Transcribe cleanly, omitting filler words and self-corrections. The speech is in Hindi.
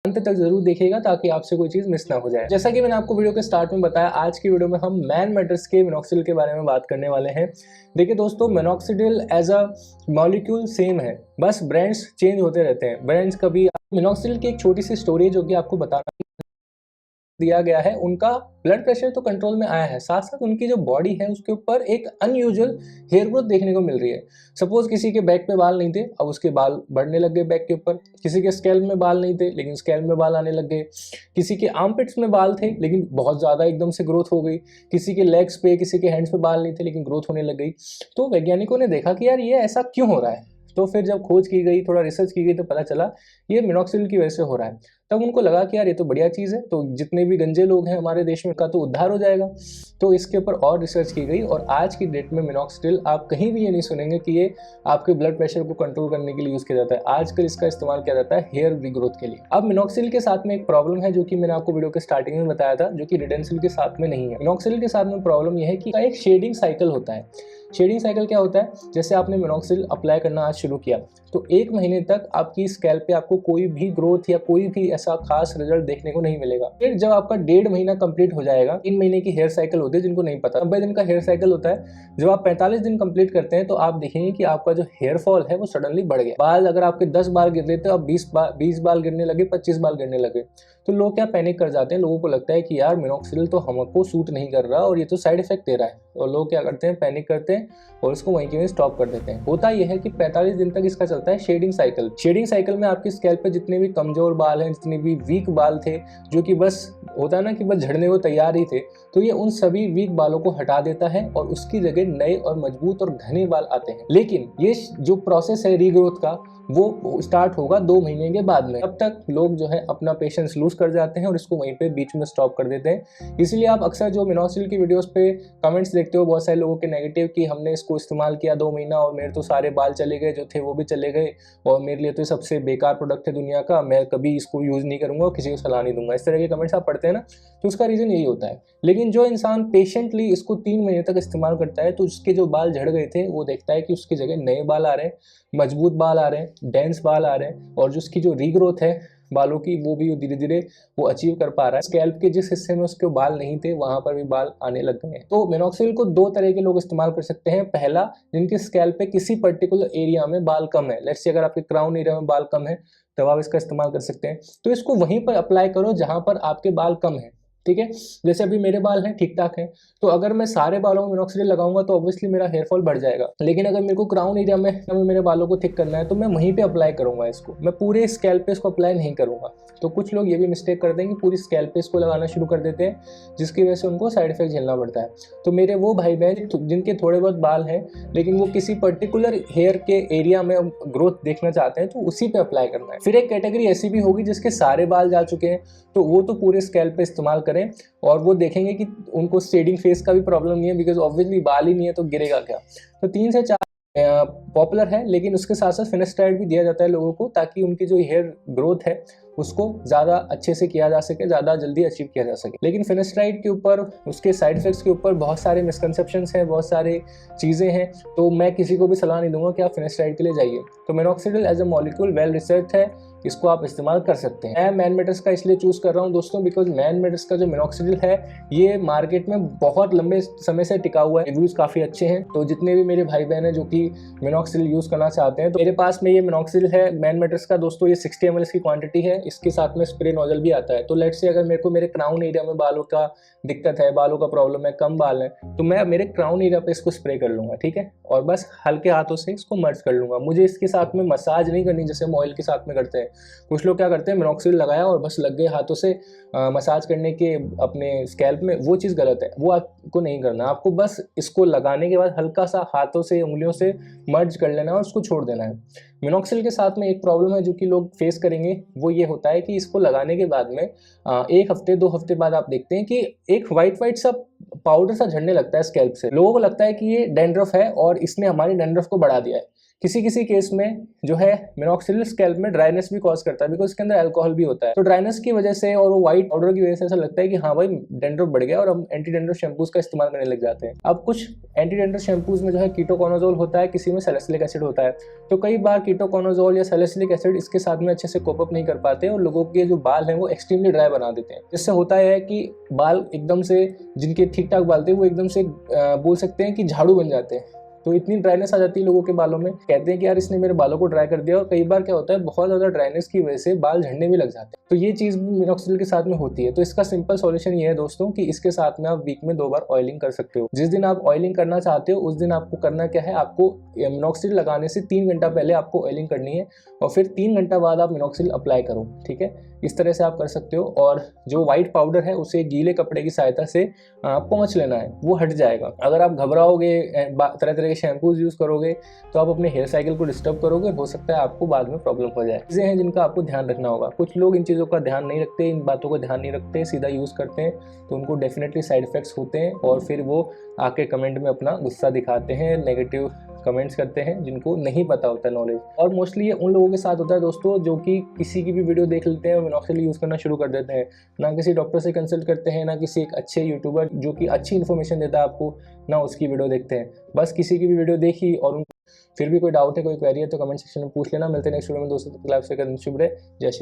अंत तक जरूर देखिएगा ताकि आपसे कोई चीज मिस ना हो जाए। जैसा कि मैंने आपको वीडियो के स्टार्ट में बताया, आज की वीडियो में हम मैन मैटर्स के मिनॉक्सिडिल के बारे में बात करने वाले हैं। देखिए दोस्तों, minoxidil as a molecule same है, बस ब्रांड्स चेंज होते रहते हैं। ब्रांड्स कभी मिनॉक्सिडिल की एक छोटी सी स्टोरी जो कि आपको बताना दिया गया है। उनका ब्लड प्रेशर तो कंट्रोल में आया है, साथ साथ उनकी जो बॉडी है उसके ऊपर एक अनयूजुअल हेयर ग्रोथ देखने को मिल रही है। सपोज किसी के बैक पे बाल नहीं थे, अब उसके बाल बढ़ने लग गए बैक के ऊपर। किसी के स्कैल्प में बाल नहीं थे, लेकिन स्कैल्प में बाल आने लग गए। किसी के आर्मपिट्स में बाल थे, लेकिन बहुत ज़्यादा एकदम से ग्रोथ हो गई। किसी के लेग्स पे, किसी के हैंड्स पे बाल नहीं थे, लेकिन ग्रोथ होने लग गई। तो वैज्ञानिकों ने देखा कि यार ये ऐसा क्यों हो रहा है। तो फिर जब खोज की गई, थोड़ा रिसर्च की गई, तो पता चला ये मिनॉक्सिडिल की वजह से हो रहा है। तब उनको लगा कि यार ये तो बढ़िया चीज़ है, तो जितने भी गंजे लोग हैं हमारे देश में का तो उद्धार हो जाएगा। तो इसके ऊपर और रिसर्च की गई और आज की डेट में मिनॉक्सिडिल आप कहीं भी ये नहीं सुनेंगे कि ये आपके ब्लड प्रेशर को कंट्रोल करने के लिए यूज़ किया जाता है। आजकल इसका इस्तेमाल किया जाता है हेयर रीग्रोथ के लिए। अब मिनॉक्सिडिल के साथ में एक प्रॉब्लम है जो कि मैंने आपको वीडियो के स्टार्टिंग में बताया था, जो कि रिडेंसिल के साथ में नहीं है। मिनॉक्सिडिल के साथ में प्रॉब्लम यह है कि एक शेडिंग साइकिल होता है। शेडिंग साइकिल क्या होता है, जैसे आपने मिनॉक्सिडिल अप्लाई करना आज शुरू किया तो 1 महीने तक आपकी स्कैल्प पे आपको कोई भी ग्रोथ या कोई भी ऐसा खास रिजल्ट देखने को नहीं मिलेगा। फिर जब आपका 1.5 महीना कंप्लीट हो जाएगा, 3 महीने की हेयर साइकिल होती है जिनको नहीं पता, 90 दिन का हेयर साइकिल होता है। जब आप 45 दिन कंप्लीट करते हैं तो आप देखेंगे कि आपका जो हेयर फॉल है वो सडनली बढ़ गया। बाल अगर आपके 10 बाल गिर रहे थे, अब 20 बाल गिरने लगे, 25 बाल गिरने लगे। तो लोग क्या पैनिक कर जाते हैं, लोगों को लगता है कि यार मिनॉक्सिडिल तो हमको सूट नहीं कर रहा और ये तो साइड इफेक्ट दे रहा है। और लोग क्या करते हैं, पैनिक करते हैं और इसको वहीं के वहीं स्टॉप कर देते हैं। होता यह है कि 45 दिन तक इसका चलता है शेडिंग साइकिल। शेडिंग साइकिल में आपकी स्कैल्प पे जितने भी कमजोर बाल हैं, जितने भी वीक बाल थे, जो कि बस होता है ना कि बस झड़ने को तैयार ही थे, तो ये उन सभी वीक बालों को हटा देता है और उसकी जगह नए और मजबूत और घने बाल आते हैं। लेकिन ये जो प्रोसेस है रीग्रोथ का, वो स्टार्ट होगा 2 महीने के बाद में। तब तक लोग जो है अपना पेशेंस लूज कर जाते हैं और इसको वहीं पे बीच में स्टॉप कर देते हैं। इसलिए आप अक्सर जो मिनॉक्सिडिल की वीडियोस पे कमेंट्स देखते हो, बहुत सारे लोगों के नेगेटिव कि हमने इसको इस्तेमाल किया 2 महीना और मेरे तो सारे बाल चले गए, जो थे वो भी चले गए और मेरे लिए तो सबसे बेकार प्रोडक्ट है दुनिया का, मैं कभी इसको यूज़ नहीं करूँगा और किसी को सलाह नहीं दूंगा। इस तरह के कमेंट्स आप पढ़ते हैं ना, तो उसका रीज़न यही होता है। लेकिन जो इंसान पेशेंटली इसको 3 महीने तक इस्तेमाल करता है तो उसके जो बाल झड़ गए थे वो देखता है कि उसकी जगह नए बाल आ रहे हैं, मजबूत बाल आ रहे हैं, डेंस बाल आ रहे हैं और जो उसकी जो रीग्रोथ है बालों की वो भी धीरे धीरे वो अचीव कर पा रहा है। स्कैल्प के जिस हिस्से में उसके बाल नहीं थे वहां पर भी बाल आने लग गए हैं। तो मिनॉक्सिडिल को 2 तरह के लोग इस्तेमाल कर सकते हैं। पहला, जिनके स्कैल्प पे किसी पर्टिकुलर एरिया में बाल कम है, लेट्स से अगर आपके क्राउन एरिया में बाल कम है तब आप इसका इस्तेमाल कर सकते हैं। तो इसको वहीं पर अप्लाई करो जहां पर आपके बाल कम है, ठीक है। जैसे अभी मेरे बाल हैं ठीक ठाक हैं, तो अगर मैं सारे बालों में मिनॉक्सिडिल लगाऊंगा तो ऑब्वियसली मेरा हेयर फॉल बढ़ जाएगा। लेकिन अगर मेरे को क्राउन एरिया में मेरे बालों को थिक करना है तो मैं वहीं पे अप्लाई करूंगा इसको, मैं पूरे स्कैल्प पे इसको अप्लाई नहीं करूंगा। तो कुछ लोग ये भी मिस्टेक करते हैं कि पूरी स्कैल्प पे इसको लगाना शुरू कर देते हैं, जिसकी वजह से उनको साइड इफेक्ट झेलना पड़ता है। तो मेरे वो भाई बहन जिनके थोड़े बहुत बाल हैं लेकिन वो किसी पर्टिकुलर हेयर के एरिया में ग्रोथ देखना चाहते हैं तो उसी पे अप्लाई करना है। फिर एक कैटेगरी ऐसी भी होगी जिसके सारे बाल जा चुके हैं, तो वो तो पूरे स्कैल्प पे इस्तेमाल करें और वो देखेंगे कि उनको शेडिंग फेस का भी प्रॉब्लम नहीं है, बिकॉज ऑब्वियसली बाल ही नहीं है तो गिरेगा क्या। तो 3 से 4 पॉपुलर है, लेकिन उसके साथ साथ फिनेस्ट्राइड भी दिया जाता है लोगों को ताकि उनकी जो हेयर ग्रोथ है उसको ज़्यादा अच्छे से किया जा सके, ज़्यादा जल्दी अचीव किया जा सके। लेकिन फिनेस्ट्राइड के ऊपर, उसके साइड इफेक्ट्स के ऊपर बहुत सारे मिसकंसेप्शंस हैं, बहुत सारे चीज़ें हैं, तो मैं किसी को भी सलाह नहीं दूंगा कि आप फिनेस्ट्राइड के लिए जाइए। तो minoxidil as a molecule well research है, इसको आप इस्तेमाल कर सकते हैं। मैं मैन मैटर्स का इसलिए चूज़ कर रहा हूं दोस्तों बिकॉज मैन मैटर्स का जो मिनॉक्सिडिल है ये मार्केट में बहुत लंबे समय से टिका हुआ है, रिव्यूज़ काफ़ी अच्छे हैं। तो जितने भी मेरे भाई बहन हैं जो कि मिनॉक्सिडिल यूज़ करना चाहते हैं, तो मेरे पास में ये मिनॉक्सिडिल है मैन मैटर्स का दोस्तों। ये 60 ml की क्वांटिटी है, इसके साथ में स्प्रे नोजल भी आता है। तो लेट्स से अगर मेरे को मेरे क्राउन एरिया में बालों का दिक्कत है, बालों का प्रॉब्लम है, कम बाल है, तो मैं मेरे क्राउन एरिया पे इसको स्प्रे कर लूँगा, ठीक है, और बस हल्के हाथों से इसको मर्ज कर लूँगा। मुझे इसके साथ में मसाज नहीं करनी जैसे हम ऑयल के साथ में करते हैं। कुछ लोग क्या करते हैं, मिनॉक्सिडिल लगाया और बस लग गए हाथों से मसाज करने के अपने स्कैल्प में, वो चीज़ गलत है, वो आपको नहीं करना। आपको बस इसको लगाने के बाद हल्का सा हाथों से, उंगलियों से मर्ज कर लेना है और उसको छोड़ देना है। मिनॉक्सिडिल के साथ में एक प्रॉब्लम है जो कि लोग फेस करेंगे, वो ये होता है कि इसको लगाने के बाद में 1 हफ्ते 2 हफ्ते बाद आप देखते हैं कि एक वाइट सा पाउडर सा झड़ने लगता है स्कैल्प से। लोगों को लगता है कि ये डैंड्रफ है और इसने हमारी डैंड्रफ को बढ़ा दिया है। किसी किसी केस में जो है मिनॉक्सिडिल स्कैल्प में ड्राइनेस भी कॉज करता है, बिकॉज इसके अंदर अल्कोहल भी होता है। तो ड्राइनेस की वजह से और वो व्हाइट पाउडर की वजह से ऐसा लगता है कि हाँ भाई डेंड्रफ बढ़ गया, और हम एंटी डेंड्रफ शैम्पूज का इस्तेमाल करने लग जाते हैं। अब कुछ एंटी डेंड्रफ शैम्पूज में जो है कीटोकोनाजोल होता है, किसी में सैलिसिलिक एसिड होता है। तो कई बार कीटोकोनाजोल या सैलिसिलिक एसिड इसके साथ में अच्छे से कोप अप नहीं कर पाते और लोगों के जो बाल हैं वो एक्सट्रीमली ड्राई बना देते हैं। जिससे होता है कि बाल एकदम से, जिनके ठीक ठाक बाल थे वो एकदम से बोल सकते हैं कि झाड़ू बन जाते हैं। तो इतनी ड्राइनेस आ जाती है लोगों के बालों में, कहते हैं कि यार इसने मेरे बालों को ड्राई कर दिया। और कई बार क्या होता है, बहुत ज़्यादा ड्राइनेस की वजह से बाल झड़ने भी लग जाते हैं। तो ये चीज़ भी मिनॉक्सिडिल के साथ में होती है। तो इसका सिंपल सॉल्यूशन ये है दोस्तों कि इसके साथ में आप वीक में 2 बार ऑयलिंग कर सकते हो। जिस दिन आप ऑयलिंग करना चाहते हो उस दिन आपको करना क्या है, आपको मिनॉक्सिडिल लगाने से 3 घंटा पहले आपको ऑयलिंग करनी है और फिर 3 घंटा बाद आप मिनॉक्सिडिल अप्लाई करो। ठीक है, इस तरह से आप कर सकते हो। और जो व्हाइट पाउडर है उसे गीले कपड़े की सहायता से पोंछ लेना है, वो हट जाएगा। अगर आप घबराओगे, तरह तरह के शैम्पूज यूज़ करोगे तो आप अपने हेयर साइकिल को डिस्टर्ब करोगे, हो सकता है आपको बाद में प्रॉब्लम हो जाए। चीज़ें हैं जिनका आपको ध्यान रखना होगा। कुछ लोग इन चीज़ों का ध्यान नहीं रखते, इन बातों का ध्यान नहीं रखते, सीधा यूज़ करते हैं, तो उनको डेफिनेटली साइड इफेक्ट्स होते हैं और फिर वो आके कमेंट में अपना गुस्सा दिखाते हैं, नेगेटिव कमेंट्स करते हैं, जिनको नहीं पता होता नॉलेज। और मोस्टली ये उन लोगों के साथ होता है दोस्तों जो कि किसी की भी वीडियो देख लेते हैं और मिनॉक्सिडिल यूज़ करना शुरू कर देते हैं, ना किसी डॉक्टर से कंसल्ट करते हैं, ना किसी एक अच्छे यूट्यूबर जो कि अच्छी इन्फॉर्मेशन देता है आपको, ना उसकी वीडियो देखते हैं। बस किसी की भी वीडियो देखी और फिर भी कोई डाउट है, कोई क्वेरी है तो कमेंट सेक्शन में पूछ लेना। मिलते हैं नेक्स्ट वीडियो में दोस्तों, तब तक के लिए आपसे शुभ रहे। जय श्री।